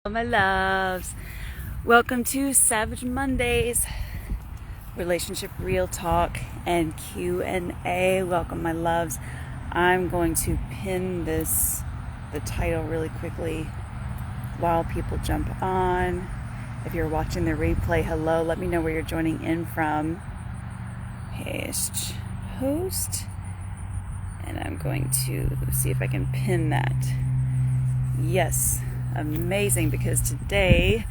My loves, welcome to Savage Mondays, relationship real talk and Q&A. Welcome, my loves. I'm going to pin the title really quickly while people jump on. If you're watching the replay, hello, let me know where you're joining in from. Paste post, and I'm going to see if I can pin that. Yes, amazing, because today,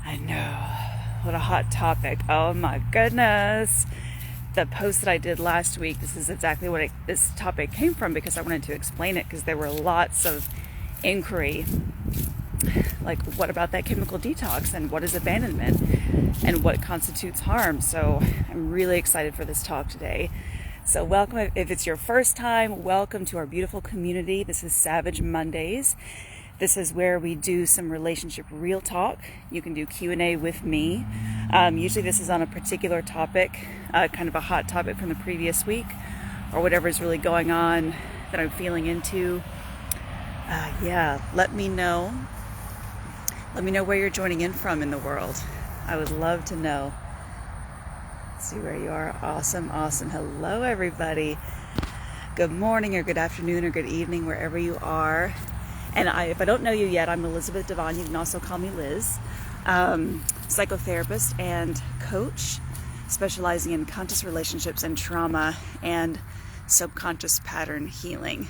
I know, what a hot topic. Oh my goodness. The post that I did last week, this is exactly what this topic came from, because I wanted to explain it, because there were lots of inquiry. Like, what about that chemical detox, and what is abandonment, and what constitutes harm? So I'm really excited for this talk today. So welcome. If it's your first time, welcome to our beautiful community. This is Savage Mondays. This is where we do some relationship real talk. You can do Q&A with me. Usually this is on a particular topic, kind of a hot topic from the previous week, or whatever's really going on that I'm feeling into. Let me know. Let me know where you're joining in from in the world. I would love to know. Let's see where you are. Awesome. Hello, everybody. Good morning or good afternoon or good evening, wherever you are. And if I don't know you yet, I'm Elizabeth Devon. You can also call me Liz. Psychotherapist and coach, specializing in conscious relationships and trauma and subconscious pattern healing.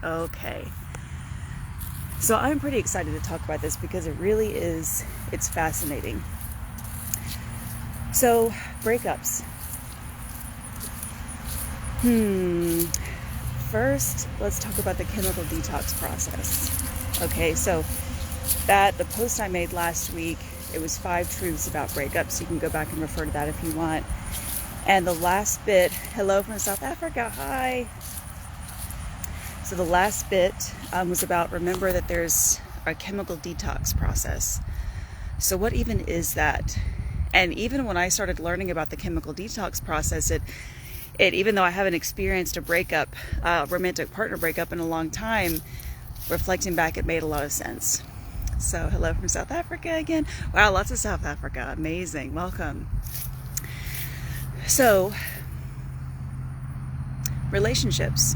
Okay. So I'm pretty excited to talk about this because it really is, it's fascinating. So, breakups. First, let's talk about the chemical detox process. Okay, so the post I made last week, it was 5 truths about breakups. You can go back and refer to that if you want. And the last bit, hello from South Africa, hi. So the last bit was about, remember that there's a chemical detox process. So what even is that? And even when I started learning about the chemical detox process, it even though I haven't experienced a breakup, romantic partner breakup in a long time, reflecting back, it made a lot of sense. So hello from South Africa again. Wow, lots of South Africa. Amazing. Welcome. So, relationships,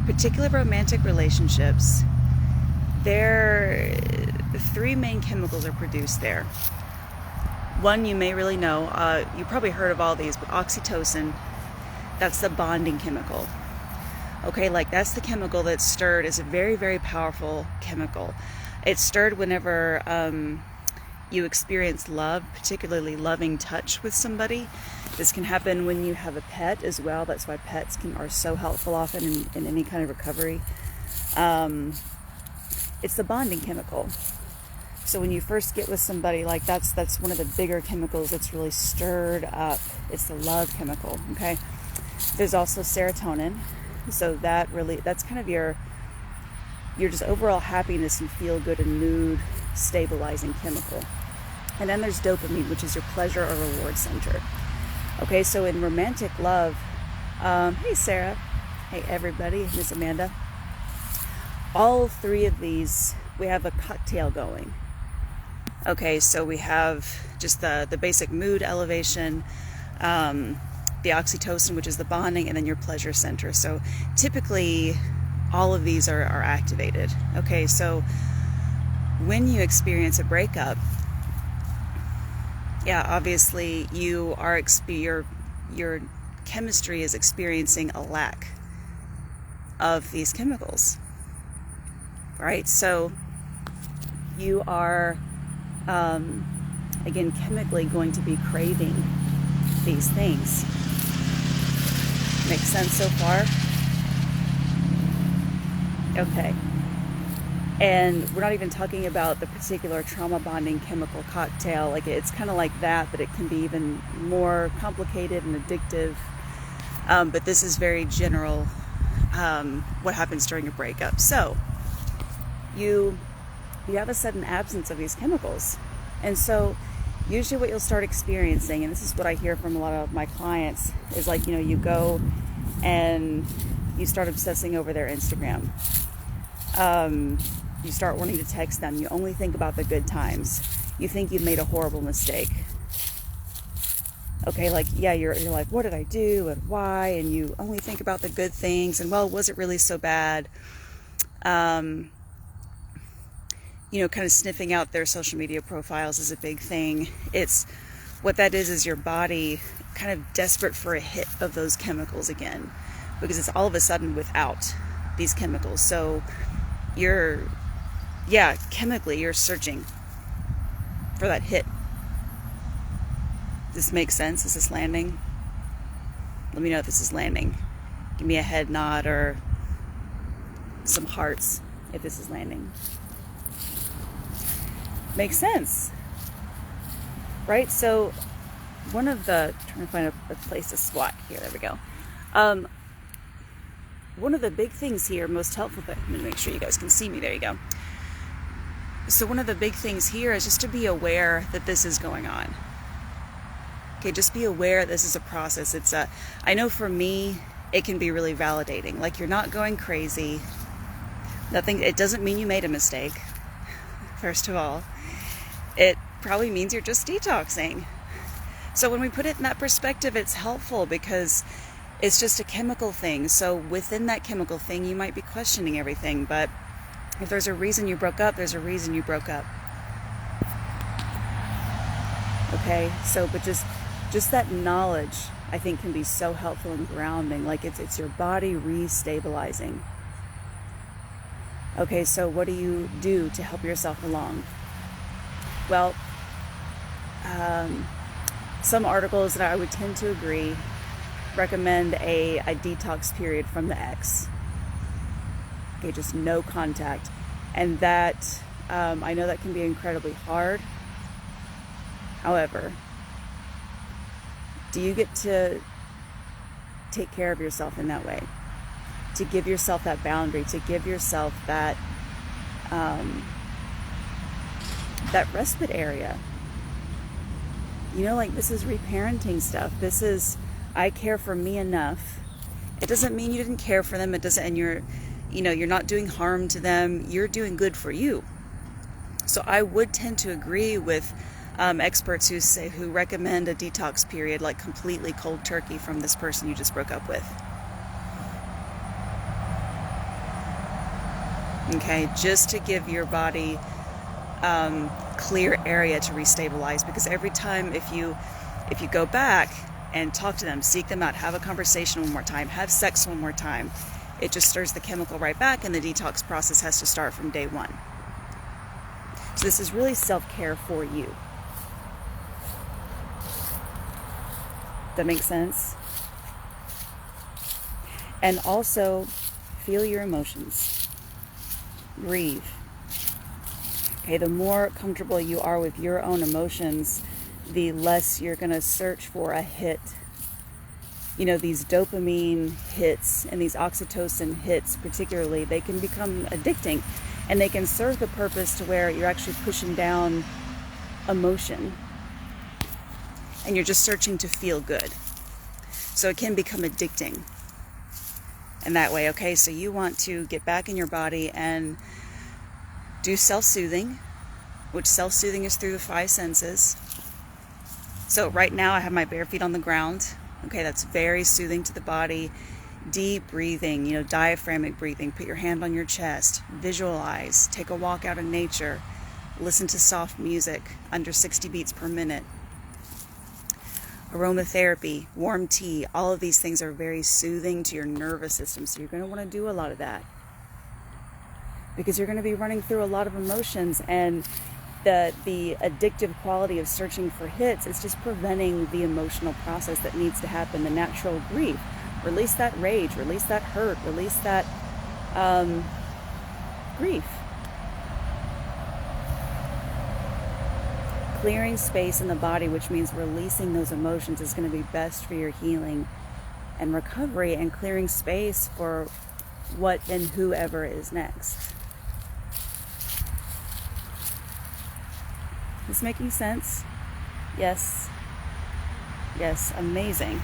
particular romantic relationships, the 3 main chemicals are produced there. One you may really know, you probably heard of all these, but oxytocin, that's the bonding chemical. Okay, like that's the chemical that's stirred. It's a very, very powerful chemical. It's stirred whenever you experience love, particularly loving touch with somebody. This can happen when you have a pet as well. That's why pets are so helpful often in any kind of recovery. It's the bonding chemical. So when you first get with somebody, like that's one of the bigger chemicals that's really stirred up. It's the love chemical, okay? There's also serotonin. So that's kind of your just overall happiness and feel good and mood stabilizing chemical. And then there's dopamine, which is your pleasure or reward center. Okay, so in romantic love, hey Sarah, hey everybody, Miss Amanda. All 3 of these, we have a cocktail going. Okay, so we have just the basic mood elevation, the oxytocin, which is the bonding, and then your pleasure center. So typically, all of these are activated. Okay, so when you experience a breakup, obviously your chemistry is experiencing a lack of these chemicals, right? So you are again, chemically going to be craving these things. Makes sense so far? Okay. And we're not even talking about the particular trauma bonding chemical cocktail. Like, it's kind of like that, but it can be even more complicated and addictive. But this is very general, what happens during a breakup. So you have a sudden absence of these chemicals. And so usually what you'll start experiencing, and this is what I hear from a lot of my clients, is like, you go and you start obsessing over their Instagram. You start wanting to text them. You only think about the good times. You think you've made a horrible mistake. Okay, like, yeah, you're like, what did I do and why? And you only think about the good things. And, well, was it really so bad? Kind of sniffing out their social media profiles is a big thing. It's what that is your body kind of desperate for a hit of those chemicals again, because it's all of a sudden without these chemicals. So chemically you're searching for that hit. Does this make sense? Is this landing? Let me know if this is landing. Give me a head nod or some hearts if this is landing. Makes sense, right? So trying to find a place to squat here. There we go. One of the big things here, most helpful thing, I'm gonna make sure you guys can see me. There you go. So one of the big things here is just to be aware that this is going on. Okay, just be aware this is a process. I know for me, it can be really validating. Like, you're not going crazy. It doesn't mean you made a mistake, first of all. It probably means you're just detoxing. So when we put it in that perspective, it's helpful because it's just a chemical thing. So within that chemical thing, you might be questioning everything. But if there's a reason you broke up, there's a reason you broke up. Okay, so but just that knowledge, I think, can be so helpful and grounding. Like, it's your body restabilizing. Okay, so what do you do to help yourself along? Well, some articles that I would tend to agree recommend a detox period from the ex. Okay, just no contact. And that, I know that can be incredibly hard. However, do you get to take care of yourself in that way? To give yourself that boundary, to give yourself that respite area. Like, this is reparenting stuff. This is, I care for me enough. It doesn't mean you didn't care for them. It doesn't, and you're not doing harm to them. You're doing good for you. So I would tend to agree with experts who recommend a detox period, like completely cold turkey from this person you just broke up with. Okay, just to give your body clear area to restabilize, because every time if you go back and talk to them, seek them out, have a conversation one more time, have sex one more time, it just stirs the chemical right back, and the detox process has to start from day one. So this is really self-care for you. That makes sense? And also, feel your emotions. Breathe. Okay, the more comfortable you are with your own emotions, the less you're going to search for a hit. These dopamine hits and these oxytocin hits particularly, they can become addicting, and they can serve the purpose to where you're actually pushing down emotion and you're just searching to feel good. So it can become addicting in that way. Okay, so you want to get back in your body and do self-soothing, which self-soothing is through the 5 senses. So right now I have my bare feet on the ground. Okay, that's very soothing to the body. Deep breathing, diaphragmatic breathing. Put your hand on your chest. Visualize. Take a walk out in nature. Listen to soft music under 60 beats per minute. Aromatherapy, warm tea, all of these things are very soothing to your nervous system. So you're going to want to do a lot of that, because you're going to be running through a lot of emotions, and the addictive quality of searching for hits is just preventing the emotional process that needs to happen, the natural grief. Release that rage, release that hurt, release that grief. Clearing space in the body, which means releasing those emotions, is going to be best for your healing and recovery, and clearing space for what and whoever is next. Is this making sense? Yes. Yes, amazing.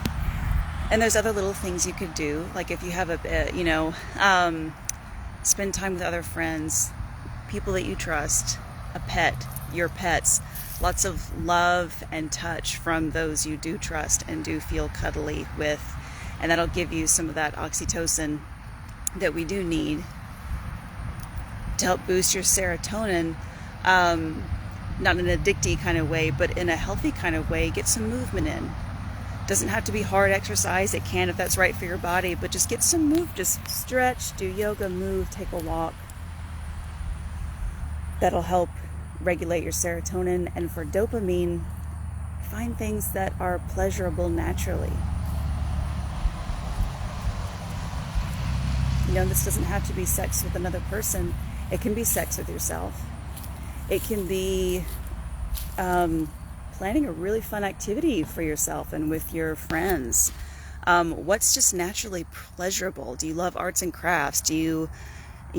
And there's other little things you could do, like if you have spend time with other friends, people that you trust, a pet, your pets, lots of love and touch from those you do trust and do feel cuddly with. And that'll give you some of that oxytocin that we do need to help boost your serotonin, not in an addicty kind of way, but in a healthy kind of way. Get some movement in. Doesn't have to be hard exercise. It can if that's right for your body, but just get some move. Just stretch, do yoga, move, take a walk. That'll help regulate your serotonin. And for dopamine, find things that are pleasurable naturally. You know, this doesn't have to be sex with another person. It can be sex with yourself. It can be planning a really fun activity for yourself and with your friends. What's just naturally pleasurable? Do you love arts and crafts? Do you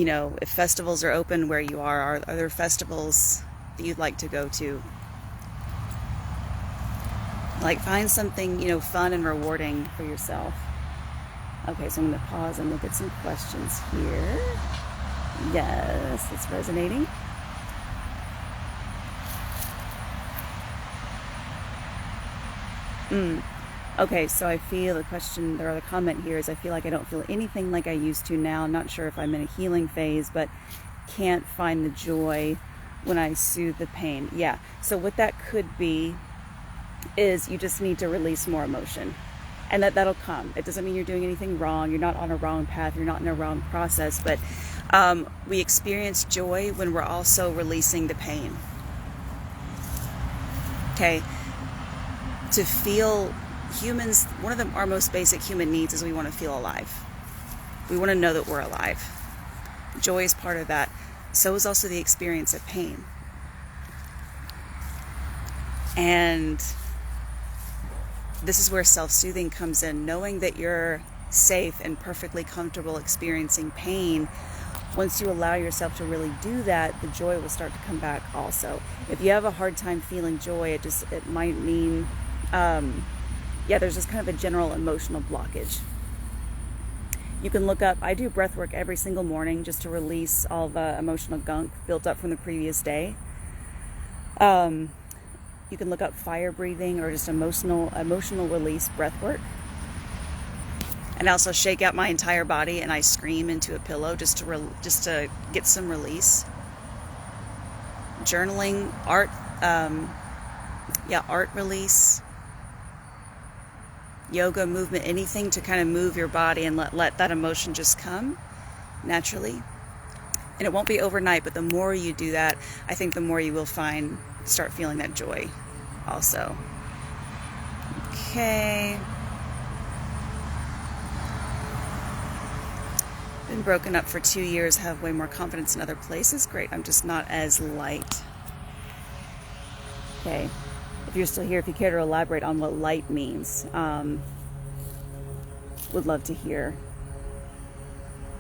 know, if festivals are open where you are there festivals that you'd like to go to? Like, find something, you know, fun and rewarding for yourself. Okay, so I'm going to pause and look at some questions here. Yes, it's resonating. Okay, so I feel the question, or the comment here is, I feel like I don't feel anything like I used to now. I'm not sure if I'm in a healing phase, but can't find the joy when I soothe the pain. Yeah, so what that could be is you just need to release more emotion. And that'll come. It doesn't mean you're doing anything wrong. You're not on a wrong path. You're not in a wrong process. But we experience joy when we're also releasing the pain. Okay? To feel, humans, one of our most basic human needs is we want to feel alive. We want to know that we're alive. Joy is part of that. So is also the experience of pain. And this is where self-soothing comes in. Knowing that you're safe and perfectly comfortable experiencing pain, once you allow yourself to really do that, the joy will start to come back also. If you have a hard time feeling joy, it might mean, there's just kind of a general emotional blockage. You can look up, I do breath work every single morning just to release all the emotional gunk built up from the previous day. You can look up fire breathing or just emotional release breath work. And I also shake out my entire body and I scream into a pillow just to get some release. Journaling, art release. Yoga, movement, anything to kind of move your body and let that emotion just come naturally. And it won't be overnight, but the more you do that, I think the more you will start feeling that joy also. Okay. Been broken up for 2 years, have way more confidence in other places. Great, I'm just not as light. Okay. If you're still here, if you care to elaborate on what light means, would love to hear.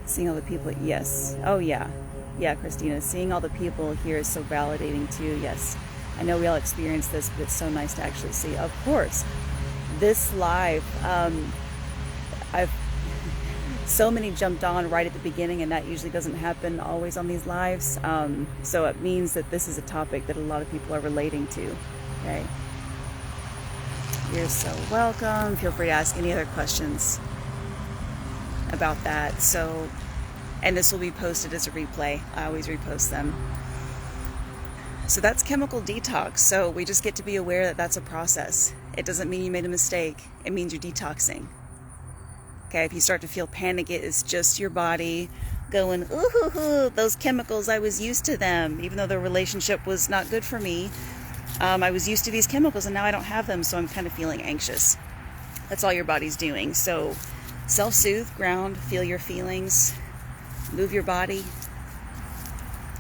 Seeing all the people, yes. Oh yeah. Yeah, Christina, seeing all the people here is so validating too. Yes, I know we all experience this, but it's so nice to actually see. Of course, this live, I've so many jumped on right at the beginning, and that usually doesn't happen always on these lives. So it means that this is a topic that a lot of people are relating to. Okay, you're so welcome. Feel free to ask any other questions about that. So. And this will be posted as a replay. I always repost them. So that's chemical detox. So we just get to be aware that that's a process. It doesn't mean you made a mistake. It means you're detoxing. Okay, if you start to feel panic, it is just your body going, ooh, those chemicals, I was used to them. Even though the relationship was not good for me, I was used to these chemicals and now I don't have them, so I'm kind of feeling anxious. That's all your body's doing. So self-soothe, ground, feel your feelings. Move your body,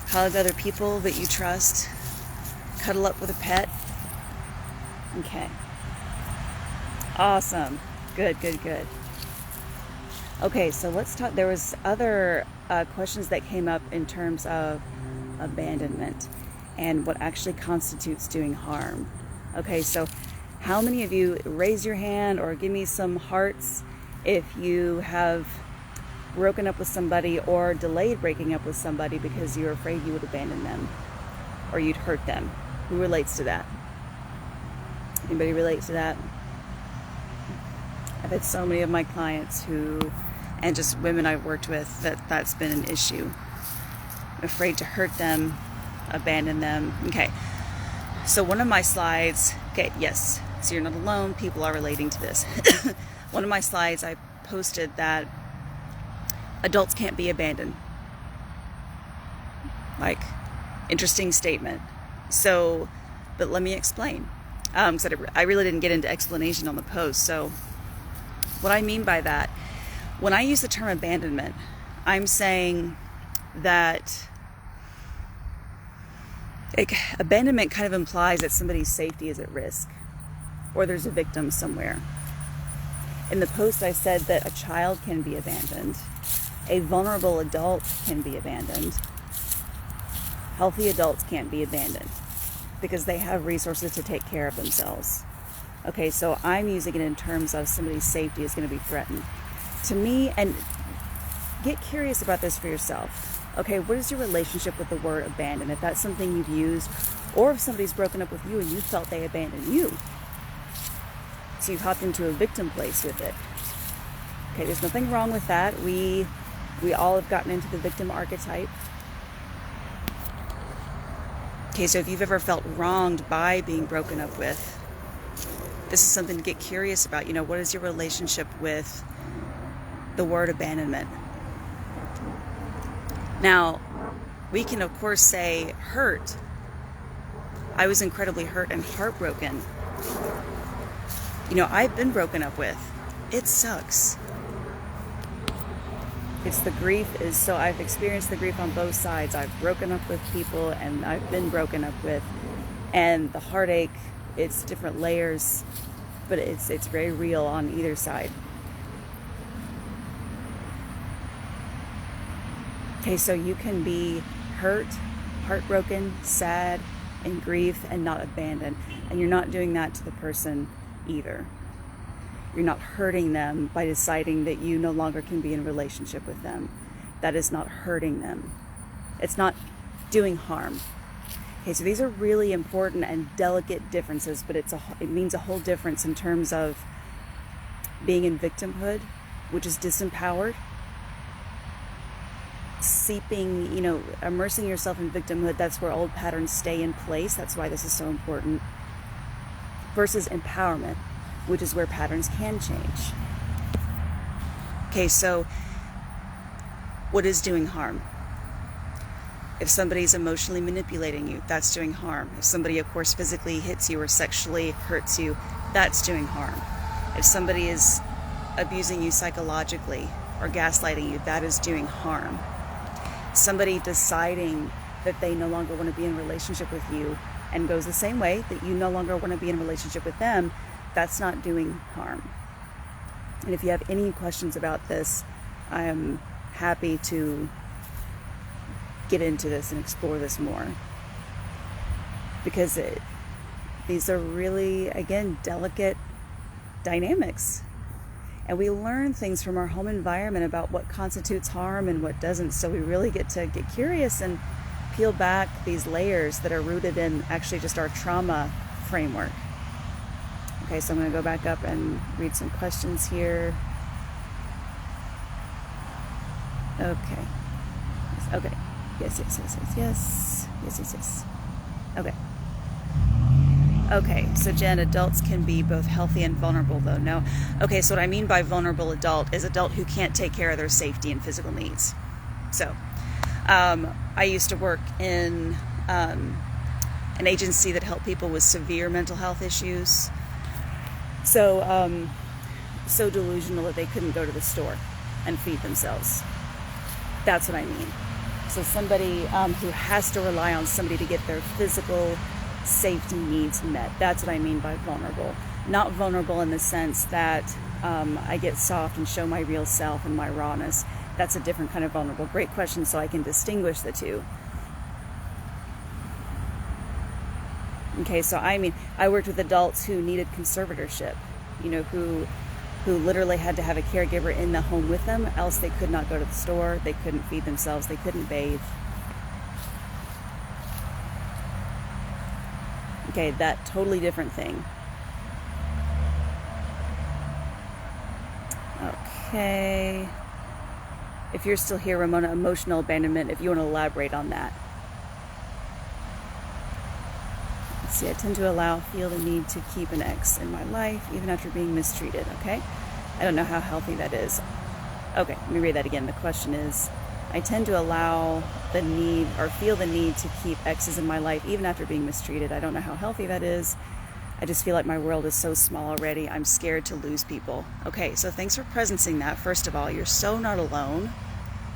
hug other people that you trust, cuddle up with a pet. Okay. Awesome. Good. Okay, so let's talk. There was other questions that came up in terms of abandonment and what actually constitutes doing harm. Okay, so how many of you, raise your hand or give me some hearts if you have broken up with somebody or delayed breaking up with somebody because you're afraid you would abandon them or you'd hurt them? Who relates to that? Anybody relate to that? I've had so many of my clients and just women I've worked with, that's been an issue. I'm afraid to hurt them, abandon them. Okay, so one of my slides, okay, yes, so you're not alone, people are relating to this. One of my slides, I posted that adults can't be abandoned. Like, interesting statement. So, but let me explain. Because I really didn't get into explanation on the post. So, what I mean by that, when I use the term abandonment, I'm saying that abandonment kind of implies that somebody's safety is at risk or there's a victim somewhere. In the post, I said that a child can be abandoned. A vulnerable adult can be abandoned. Healthy adults can't be abandoned because they have resources to take care of themselves. Okay, so I'm using it in terms of somebody's safety is going to be threatened. To me, and get curious about this for yourself. Okay, what is your relationship with the word abandon? If that's something you've used, or if somebody's broken up with you and you felt they abandoned you. So you've hopped into a victim place with it. Okay, there's nothing wrong with that. We all have gotten into the victim archetype. Okay, so if you've ever felt wronged by being broken up with, this is something to get curious about. You know, what is your relationship with the word abandonment? Now, we can of course say hurt. I was incredibly hurt and heartbroken. You know, I've been broken up with. It sucks. So I've experienced the grief on both sides. I've broken up with people and I've been broken up with. And the heartache, it's different layers, but it's very real on either side. Okay, so you can be hurt, heartbroken, sad, in grief, and not abandoned. And you're not doing that to the person either. You're not hurting them by deciding that you no longer can be in a relationship with them. That is not hurting them. It's not doing harm. Okay, so these are really important and delicate differences, but it means a whole difference in terms of being in victimhood, which is disempowered, immersing yourself in victimhood. That's where old patterns stay in place. That's why this is so important. Versus empowerment, which is where patterns can change. Okay, so what is doing harm? If somebody's emotionally manipulating you, that's doing harm. If somebody, of course, physically hits you or sexually hurts you, that's doing harm. If somebody is abusing you psychologically or gaslighting you, that is doing harm. Somebody deciding that they no longer want to be in a relationship with you and goes the same way, that you no longer want to be in a relationship with them, that's not doing harm. And if you have any questions about this, I am happy to get into this and explore this more. Because these are really, again, delicate dynamics. And we learn things from our home environment about what constitutes harm and what doesn't. So we really get to get curious and peel back these layers that are rooted in actually just our trauma framework. Okay, so I'm going to go back up and read some questions here. Okay. Okay. Yes. Okay. Okay, so Jen, adults can be both healthy and vulnerable, though. No. Okay, so what I mean by vulnerable adult is adult who can't take care of their safety and physical needs. So, I used to work in an agency that helped people with severe mental health issues. So, so delusional that they couldn't go to the store and feed themselves. That's what I mean. So somebody who has to rely on somebody to get their physical safety needs met. That's what I mean by vulnerable. Not vulnerable in the sense that I get soft and show my real self and my rawness. That's a different kind of vulnerable. Great question, so I can distinguish the two. Okay, so I worked with adults who needed conservatorship, who who literally had to have a caregiver in the home with them, else they could not go to the store, they couldn't feed themselves, they couldn't bathe. Okay, that totally different thing. Okay. If you're still here, Ramona, emotional abandonment, if you want to elaborate on that. Let's see, I tend to feel the need to keep an ex in my life, even after being mistreated, okay? I don't know how healthy that is. Okay, let me read that again. The question is, I tend to feel the need to keep exes in my life, even after being mistreated. I don't know how healthy that is. I just feel like my world is so small already. I'm scared to lose people. Okay, so thanks for presencing that. First of all, you're so not alone.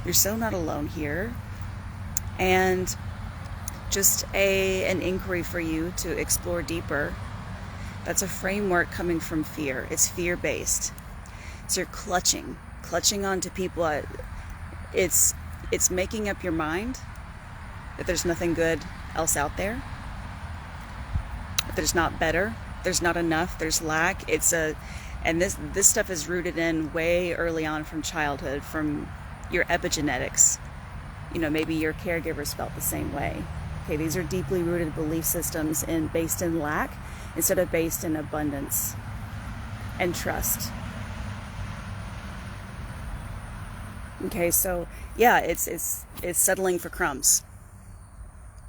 You're so not alone here. And just an inquiry for you to explore deeper. That's a framework coming from fear. It's fear-based. So you're clutching onto people. It's making up your mind that there's nothing good else out there. There's not better, there's not enough, there's lack. And this stuff is rooted in way early on from childhood, from your epigenetics. Maybe your caregivers felt the same way. Okay, these are deeply rooted belief systems based in lack instead of based in abundance and trust. Okay, so yeah, it's settling for crumbs.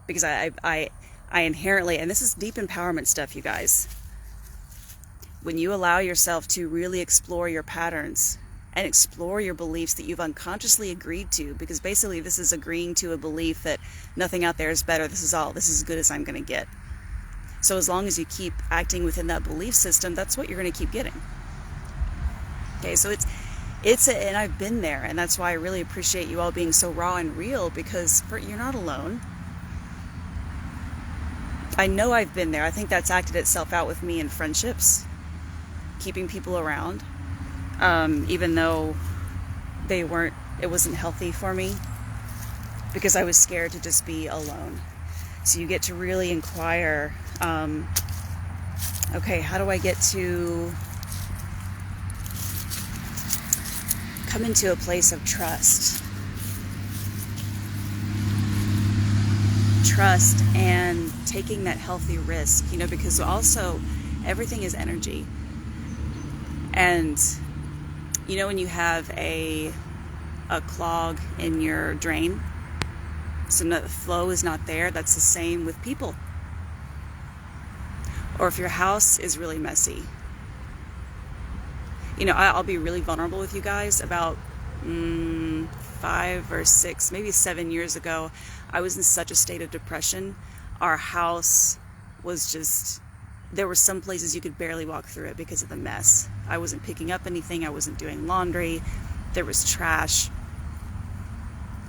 Because I inherently, and this is deep empowerment stuff, you guys. When you allow yourself to really explore your patterns and explore your beliefs that you've unconsciously agreed to, because basically this is agreeing to a belief that nothing out there is better, this is as good as I'm going to get. So as long as you keep acting within that belief system, that's what you're going to keep getting. Okay, so and I've been there, and that's why I really appreciate you all being so raw and real, because you're not alone. I know I've been there. I think that's acted itself out with me in friendships, keeping people around, even though it wasn't healthy for me, because I was scared to just be alone. So you get to really inquire, okay, how do I get to come into a place of trust? Trust and taking that healthy risk, because also everything is energy. And when you have a clog in your drain, so the flow is not there, that's the same with people. Or if your house is really messy. I'll be really vulnerable with you guys. About 5 or 6, maybe 7 years ago, I was in such a state of depression. Our house was just, there were some places you could barely walk through it because of the mess. I wasn't picking up anything. I wasn't doing laundry. There was trash.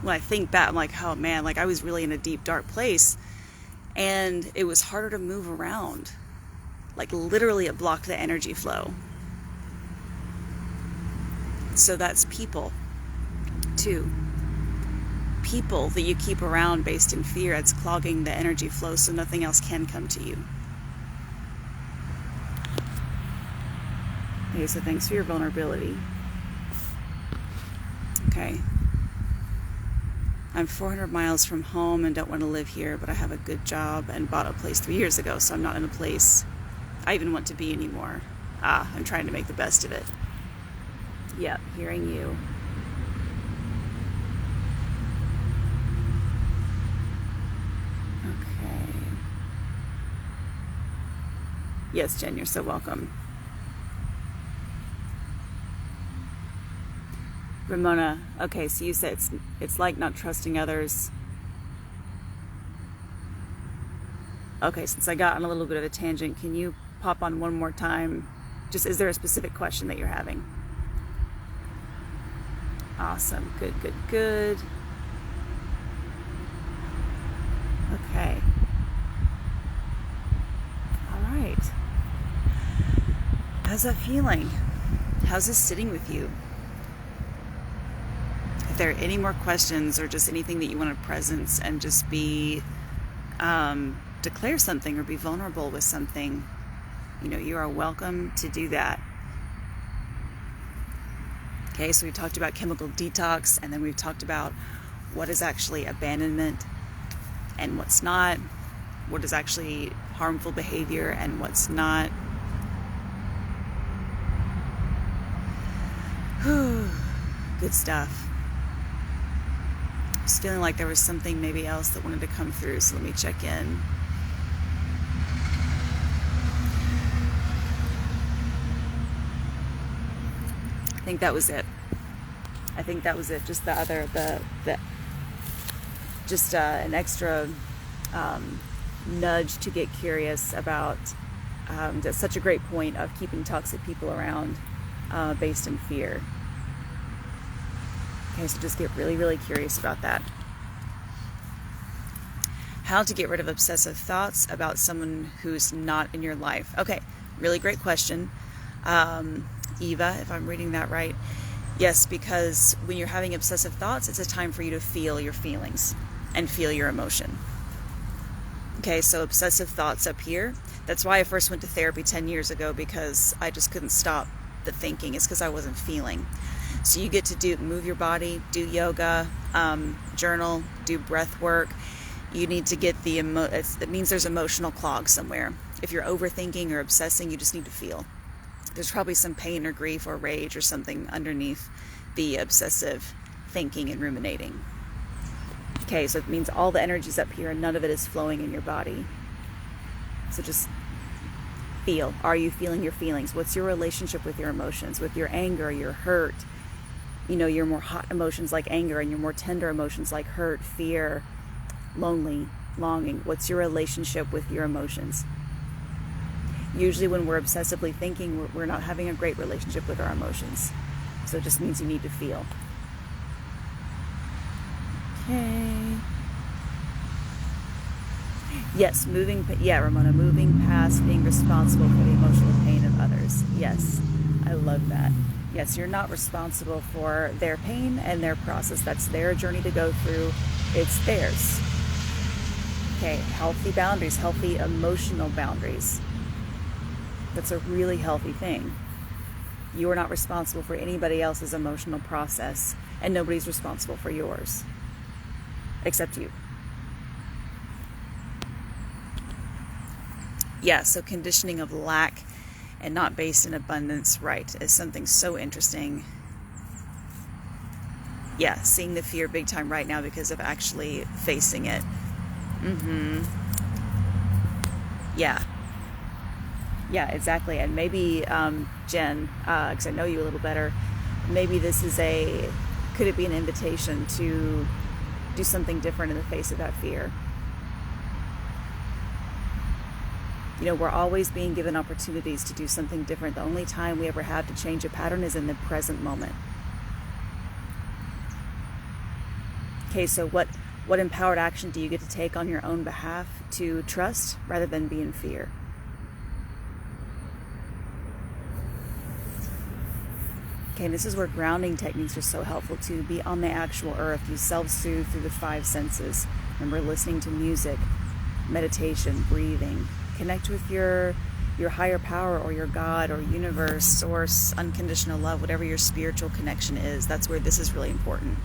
When I think back, I'm like, oh man, I was really in a deep, dark place. And it was harder to move around. Literally it blocked the energy flow. So that's people, too. People that you keep around based in fear, it's clogging the energy flow so nothing else can come to you. Okay, so thanks for your vulnerability. Okay. I'm 400 miles from home and don't want to live here, but I have a good job and bought a place 3 years ago, so I'm not in a place I even want to be anymore. I'm trying to make the best of it. Yep, hearing you. Okay. Yes, Jen, you're so welcome. Ramona, okay, so you said it's like not trusting others. Okay, since I got on a little bit of a tangent, can you pop on one more time? Just, is there a specific question that you're having? Awesome. Good. Okay. All right. How's that feeling? How's this sitting with you? If there are any more questions or just anything that you want to presence and just declare something or be vulnerable with something, you are welcome to do that. Okay, so we talked about chemical detox, and then we've talked about what is actually abandonment and what's not, what is actually harmful behavior and what's not. Good stuff. Just feeling like there was something maybe else that wanted to come through, so let me check in. I think that was it. Just an extra nudge to get curious about. That's such a great point of keeping toxic people around based in fear. Okay, so just get really, really curious about that. How to get rid of obsessive thoughts about someone who's not in your life. Okay, really great question. Eva, if I'm reading that right. Yes, because when you're having obsessive thoughts, it's a time for you to feel your feelings and feel your emotion. Okay, so obsessive thoughts up here. That's why I first went to therapy 10 years ago, because I just couldn't stop the thinking. It's because I wasn't feeling. So you get to move your body, do yoga, journal, do breath work. You need to get it means there's emotional clog somewhere. If you're overthinking or obsessing, you just need to feel. There's probably some pain or grief or rage or something underneath the obsessive thinking and ruminating. Okay, so it means all the energy's up here and none of it is flowing in your body. So just feel. Are you feeling your feelings? What's your relationship with your emotions, with your anger, your hurt? Your more hot emotions like anger, and your more tender emotions like hurt, fear, lonely, longing. What's your relationship with your emotions? Usually when we're obsessively thinking, we're not having a great relationship with our emotions. So it just means you need to feel. Okay. Yes, Ramona, moving past being responsible for the emotional pain of others. Yes, I love that. Yes, you're not responsible for their pain and their process. That's their journey to go through. It's theirs. Okay, healthy boundaries, healthy emotional boundaries. That's a really healthy thing. You are not responsible for anybody else's emotional process, and nobody's responsible for yours, except you. Yeah, so conditioning of lack and not based in abundance, right, is something so interesting. Yeah, seeing the fear big time right now because of actually facing it. Yeah, exactly. And maybe, Jen, because I know you a little better, maybe this is could it be an invitation to do something different in the face of that fear? We're always being given opportunities to do something different. The only time we ever have to change a pattern is in the present moment. Okay, so what empowered action do you get to take on your own behalf to trust rather than be in fear? Okay, this is where grounding techniques are so helpful to be on the actual earth. You self-soothe through the 5 senses. Remember, listening to music, meditation, breathing. Connect with your higher power or your God or universe, source, unconditional love, whatever your spiritual connection is. That's where this is really important.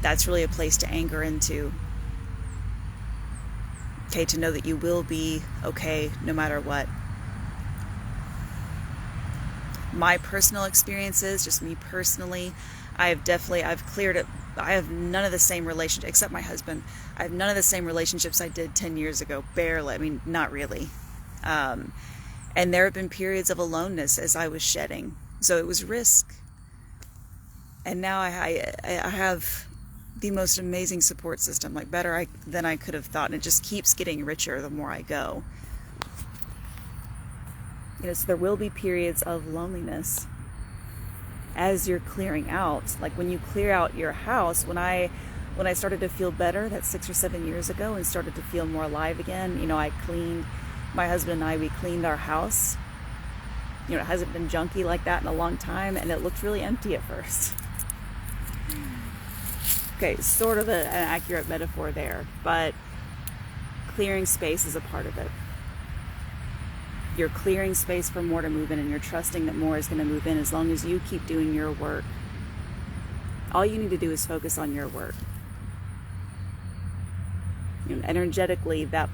That's really a place to anchor into. Okay, to know that you will be okay no matter what. My personal experiences, just me personally, I've cleared it. I have none of the same relationships, except my husband. I have none of the same relationships I did 10 years ago. Barely. I mean, not really. And there have been periods of aloneness as I was shedding. So it was risk. And now I have the most amazing support system, like better than I could have thought. And it just keeps getting richer the more I go. So there will be periods of loneliness as you're clearing out. Like when you clear out your house, when I started to feel better, that's 6 or 7 years ago, and started to feel more alive again, my husband and I, we cleaned our house. It hasn't been junky like that in a long time, and it looked really empty at first. Okay, sort of an accurate metaphor there, but clearing space is a part of it. You're clearing space for more to move in, and you're trusting that more is going to move in as long as you keep doing your work. All you need to do is focus on your work. Energetically, that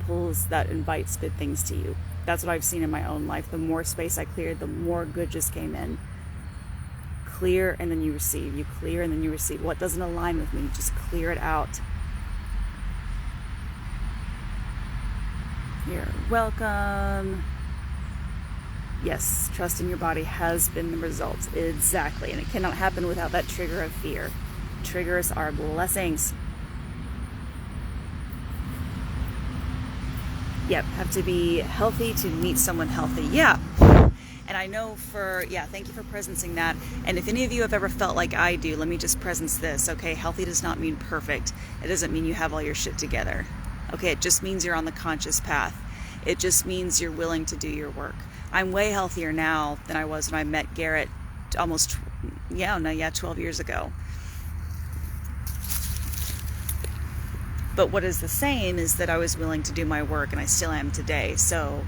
invites good things to you. That's what I've seen in my own life. The more space I cleared, the more good just came in. Clear and then you receive. You clear and then you receive. What doesn't align with me, just clear it out. You're welcome. Yes, trust in your body has been the result. Exactly. And it cannot happen without that trigger of fear. Triggers are blessings. Yep, have to be healthy to meet someone healthy. Yeah. And I know thank you for presencing that. And if any of you have ever felt like I do, let me just presence this, okay? Healthy does not mean perfect. It doesn't mean you have all your shit together. Okay, it just means you're on the conscious path. It just means you're willing to do your work. I'm way healthier now than I was when I met Garrett 12 years ago. But what is the same is that I was willing to do my work, and I still am today. So,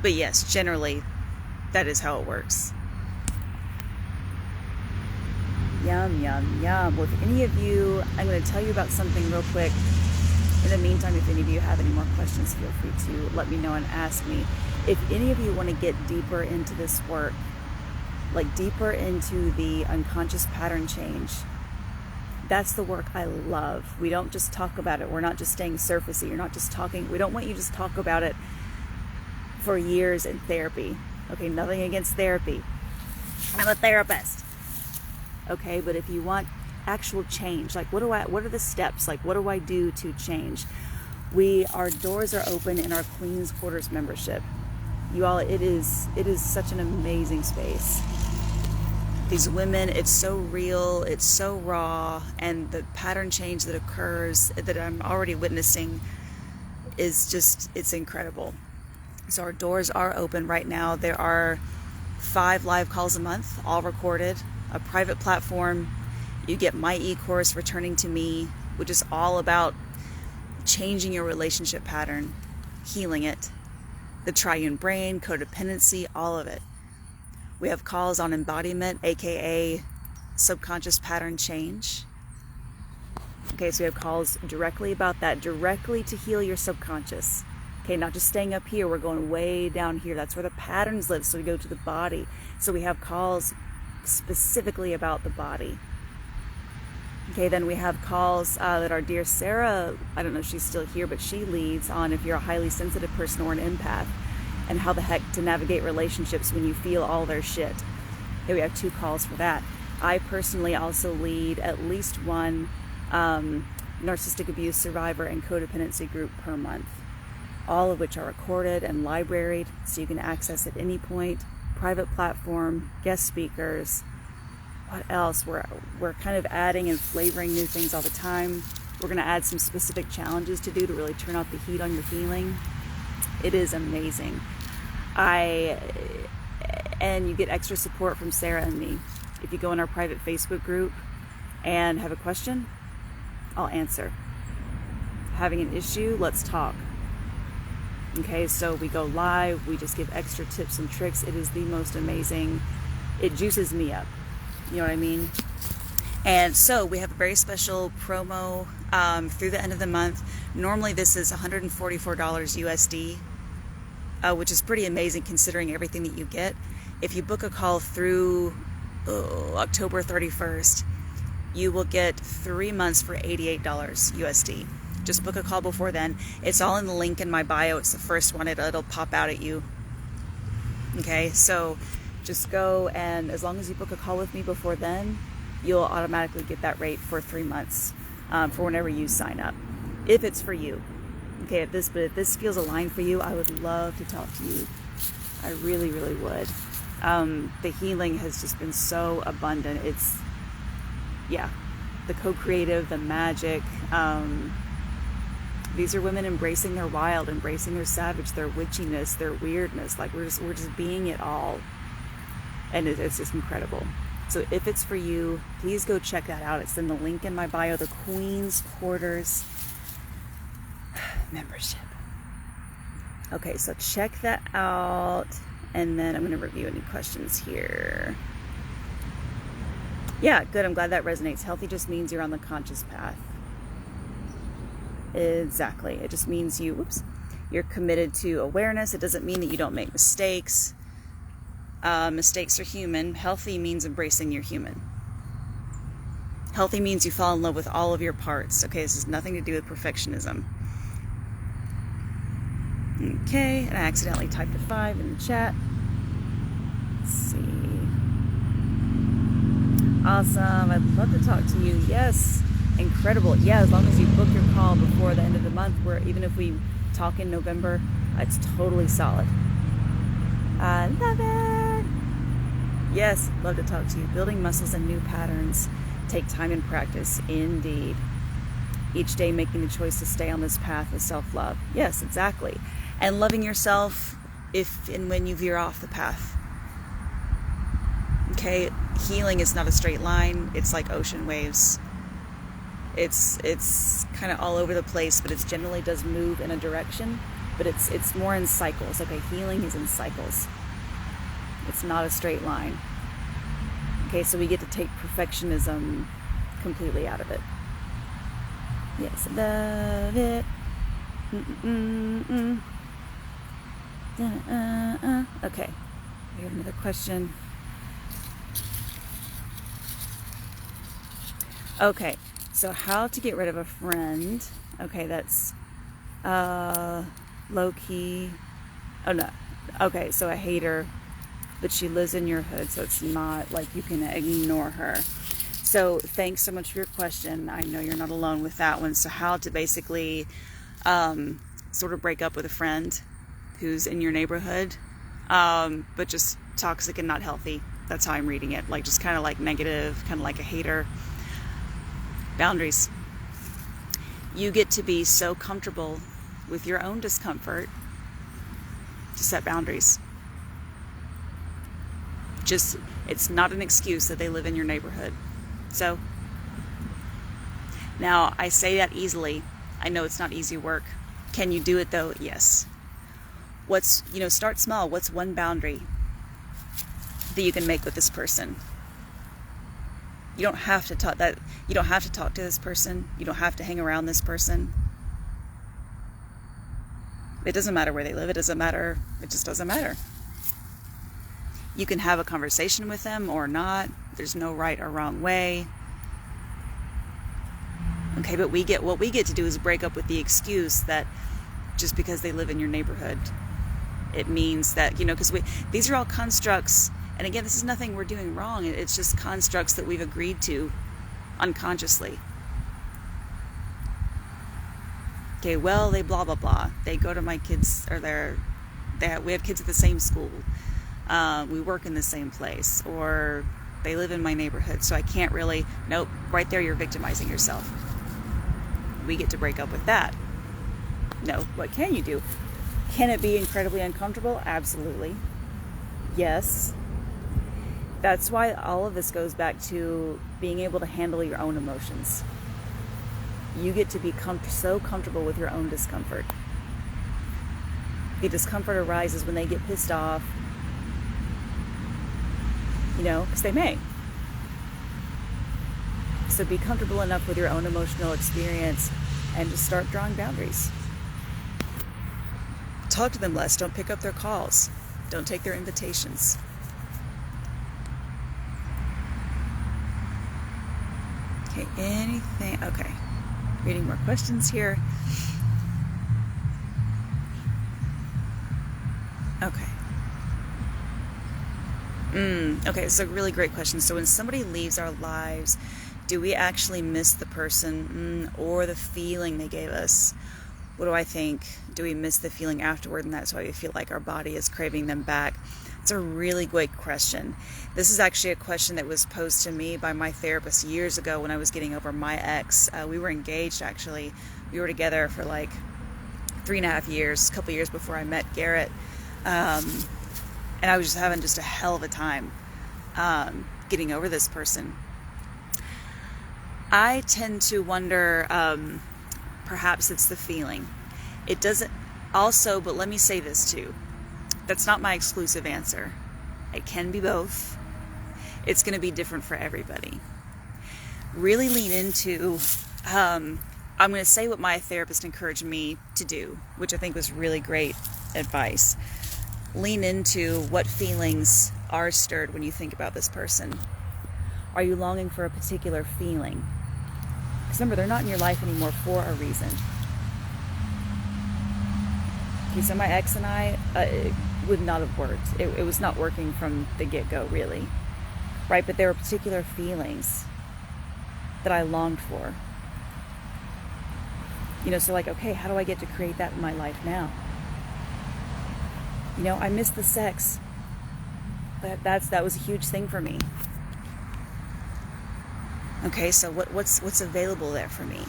but yes, generally, that is how it works. Yum, yum, yum. Well, if any of you, I'm going to tell you about something real quick. In the meantime, if any of you have any more questions, feel free to let me know and ask me. If any of you want to get deeper into this work, like deeper into the unconscious pattern change, that's the work I love. We don't just talk about it. We're not just staying surfacey. You're not just talking. We don't want you to just talk about it for years in therapy. Okay, nothing against therapy. I'm a therapist. Okay, but if you want actual change, like what are the steps? Like what do I do to change? Our doors are open in our Queen's Quarters membership. You all, it is such an amazing space. These women, it's so real, it's so raw, and the pattern change that occurs, that I'm already witnessing, is just, it's incredible. So our doors are open right now. There are 5 live calls a month, all recorded, a private platform. You get my e-course, Returning to Me, which is all about changing your relationship pattern, healing it, the triune brain, codependency, all of it. We have calls on embodiment, aka subconscious pattern change. Okay, so we have calls directly about that, directly to heal your subconscious. Okay, not just staying up here, we're going way down here. That's where the patterns live, so we go to the body. So we have calls specifically about the body. Okay, then we have calls that our dear Sarah, I don't know if she's still here, but she leads on if you're a highly sensitive person or an empath, and how the heck to navigate relationships when you feel all their shit. Okay, we have 2 calls for that. I personally also lead at least one narcissistic abuse survivor and codependency group per month, all of which are recorded and libraried, so you can access at any point. Private platform, guest speakers. What else? We're kind of adding and flavoring new things all the time. We're going to add some specific challenges to do to really turn off the heat on your healing. It is amazing. And you get extra support from Sarah and me. If you go in our private Facebook group and have a question, I'll answer. Having an issue, let's talk. Okay, so we go live, we just give extra tips and tricks. It is the most amazing. It juices me up. You know what I mean? And so we have a very special promo through the end of the month. Normally this is $144 USD, which is pretty amazing considering everything that you get. If you book a call through October 31st, you will get 3 months for $88 USD. Just book a call before then. It's all in the link in my bio. It's the first one. It'll pop out at you. Okay, so just go, and as long as you book a call with me before then, you'll automatically get that rate for 3 months for whenever you sign up, if it's for you. Okay, but if this feels aligned for you, I would love to talk to you. I really, really would. The healing has just been so abundant. It's, yeah, the co-creative, the magic. These are women embracing their wild, embracing their savage, their witchiness, their weirdness. Like we're just being it all. And it's just incredible. So if it's for you, please go check that out. It's in the link in my bio, the Queen's Quarters membership. Okay, so check that out. And then I'm going to review any questions here. Yeah, good. I'm glad that resonates. Healthy just means you're on the conscious path. Exactly. It just means you're committed to awareness. It doesn't mean that you don't make mistakes. Mistakes are human. Healthy means embracing your human. Healthy means you fall in love with all of your parts. Okay, this has nothing to do with perfectionism. Okay, and I accidentally typed a 5 in the chat. Let's see. Awesome. I'd love to talk to you. Yes. Incredible. Yeah, as long as you book your call before the end of the month, where even if we talk in November, it's totally solid. I love it. Yes, love to talk to you. Building muscles and new patterns take time and practice. Indeed. Each day making the choice to stay on this path of self-love. Yes, exactly. And loving yourself if and when you veer off the path. Okay, healing is not a straight line. It's like ocean waves. It's kind of all over the place, but it generally does move in a direction. But it's more in cycles. Okay, healing is in cycles. It's not a straight line. Okay, so we get to take perfectionism completely out of it. Yes, I love it. Okay, we have another question. Okay, so how to get rid of a friend. Okay, that's low-key. Oh, no. Okay, so a hater, but she lives in your hood, so it's not like you can ignore her. So thanks so much for your question. I know you're not alone with that one. So how to basically sort of break up with a friend who's in your neighborhood, but just toxic and not healthy. That's how I'm reading it. Like just kind of like negative, kind of like a hater. Boundaries. You get to be so comfortable with your own discomfort to set boundaries. Just, it's not an excuse that they live in your neighborhood. So, now I say that easily. I know it's not easy work. Can you do it though? Yes. Start small. What's one boundary that you can make with this person? You don't have to talk to this person. You don't have to hang around this person. It doesn't matter where they live. It just doesn't matter. You can have a conversation with them or not. There's no right or wrong way. Okay, but what we get to do is break up with the excuse that just because they live in your neighborhood, it means that, because these are all constructs. And again, this is nothing we're doing wrong. It's just constructs that we've agreed to unconsciously. Okay, well, they blah, blah, blah. They go to my kids, or we have kids at the same school. We work in the same place, or they live in my neighborhood. So I can't really, nope, right there you're victimizing yourself. We get to break up with that. No, what can you do? Can it be incredibly uncomfortable? Absolutely. Yes. That's why all of this goes back to being able to handle your own emotions. You get to be so comfortable with your own discomfort. The discomfort arises when they get pissed off, because they may. So be comfortable enough with your own emotional experience and just start drawing boundaries. Talk to them less. Don't pick up their calls. Don't take their invitations. Okay, anything? Okay. Reading more questions here. Okay. Okay, it's a really great question. So when somebody leaves our lives, do we actually miss the person or the feeling they gave us? What do I think? Do we miss the feeling afterward, and that's why we feel like our body is craving them back? It's a really great question. This is actually a question that was posed to me by my therapist years ago when I was getting over my ex. We were engaged, actually. We were together for like 3.5 years, a couple years before I met Garrett. And I was just having a hell of a time getting over this person. I tend to wonder, perhaps it's the feeling. It doesn't also, but let me say this too. That's not my exclusive answer. It can be both. It's going to be different for everybody. Really lean into, I'm going to say what my therapist encouraged me to do, which I think was really great advice. Lean into what feelings are stirred when you think about this person. Are you longing for a particular feeling? Because remember, they're not in your life anymore for a reason. Okay, so my ex and I, it would not have worked. It was not working from the get-go, really. Right? But there were particular feelings that I longed for. So like, okay, how do I get to create that in my life now? I miss the sex. That was a huge thing for me. Okay, so what's available there for me?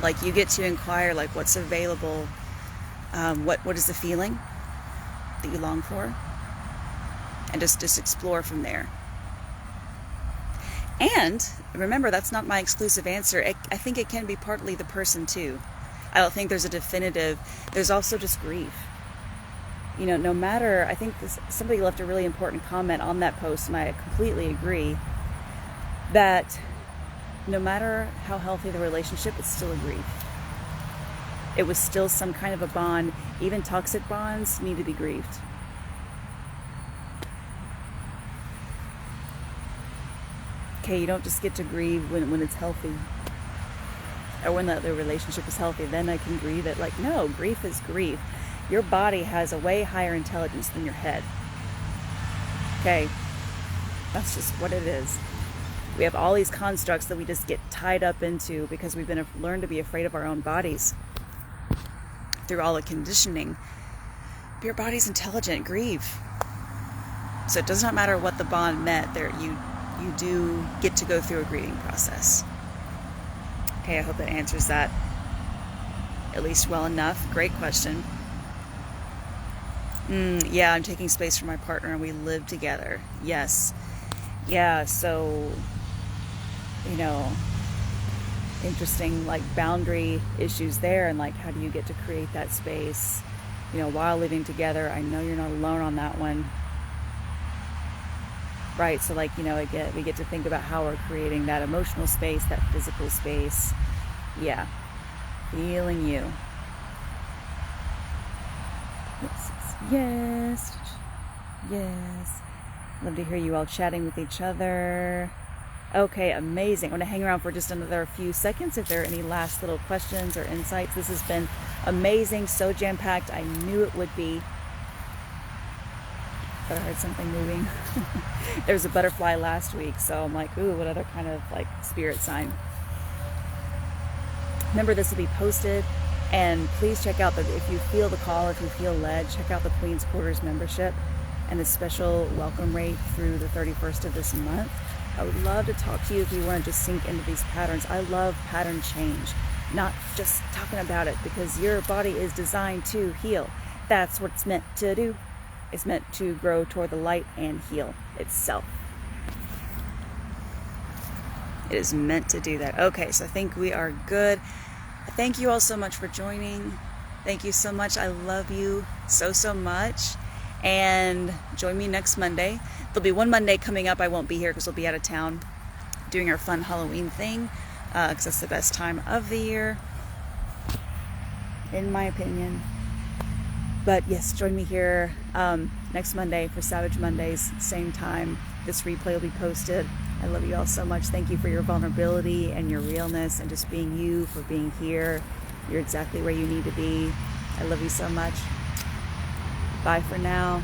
Like, you get to inquire, like, what's available, what is the feeling that you long for? And just explore from there. And remember, that's not my exclusive answer. I think it can be partly the person too. I don't think there's a definitive. There's also just grief. No matter, I think somebody left a really important comment on that post, and I completely agree, that no matter how healthy the relationship, it's still a grief. It was still some kind of a bond. Even toxic bonds need to be grieved. Okay, you don't just get to grieve when it's healthy, or when the relationship is healthy, then I can grieve it. Like, no, grief is grief. Your body has a way higher intelligence than your head. Okay, that's just what it is. We have all these constructs that we just get tied up into because we've been learned to be afraid of our own bodies through all the conditioning. But your body's intelligent. Grieve. So it does not matter what the bond meant. There, you do get to go through a grieving process. Okay, I hope that answers that at least well enough. Great question. Yeah, I'm taking space from my partner and we live together. Yes. Yeah, so, interesting, like, boundary issues there, and like, how do you get to create that space, while living together? I know you're not alone on that one. Right, so like, we get to think about how we're creating that emotional space, that physical space. Yeah, feeling you. Yes. Love to hear you all chatting with each other. Okay, amazing. I'm going to hang around for just another few seconds if there are any last little questions or insights. This has been amazing, so jam-packed. I knew it would be. But I heard something moving. There was a butterfly last week, so I'm like, ooh, what other kind of like spirit sign? Remember, this will be posted, and please check out if you feel the call, if you feel led, check out the Queen's Quarters membership and the special welcome rate through the 31st of this month. I would love to talk to you if you want to just sink into these patterns. I love pattern change, not just talking about it, because your body is designed to heal. That's what it's meant to do. It's meant to grow toward the light and heal itself. It is meant to do that. Okay, so I think we are good. Thank you all so much for joining. Thank you so much. I love you so much. And join me next Monday. There'll be one Monday coming up. I won't be here because we'll be out of town doing our fun Halloween thing, because that's the best time of the year, in my opinion. But yes, join me here next Monday for Savage Mondays, same time. This replay will be posted. I love you all so much. Thank you for your vulnerability and your realness and just being you, for being here. You're exactly where you need to be. I love you so much. Bye for now.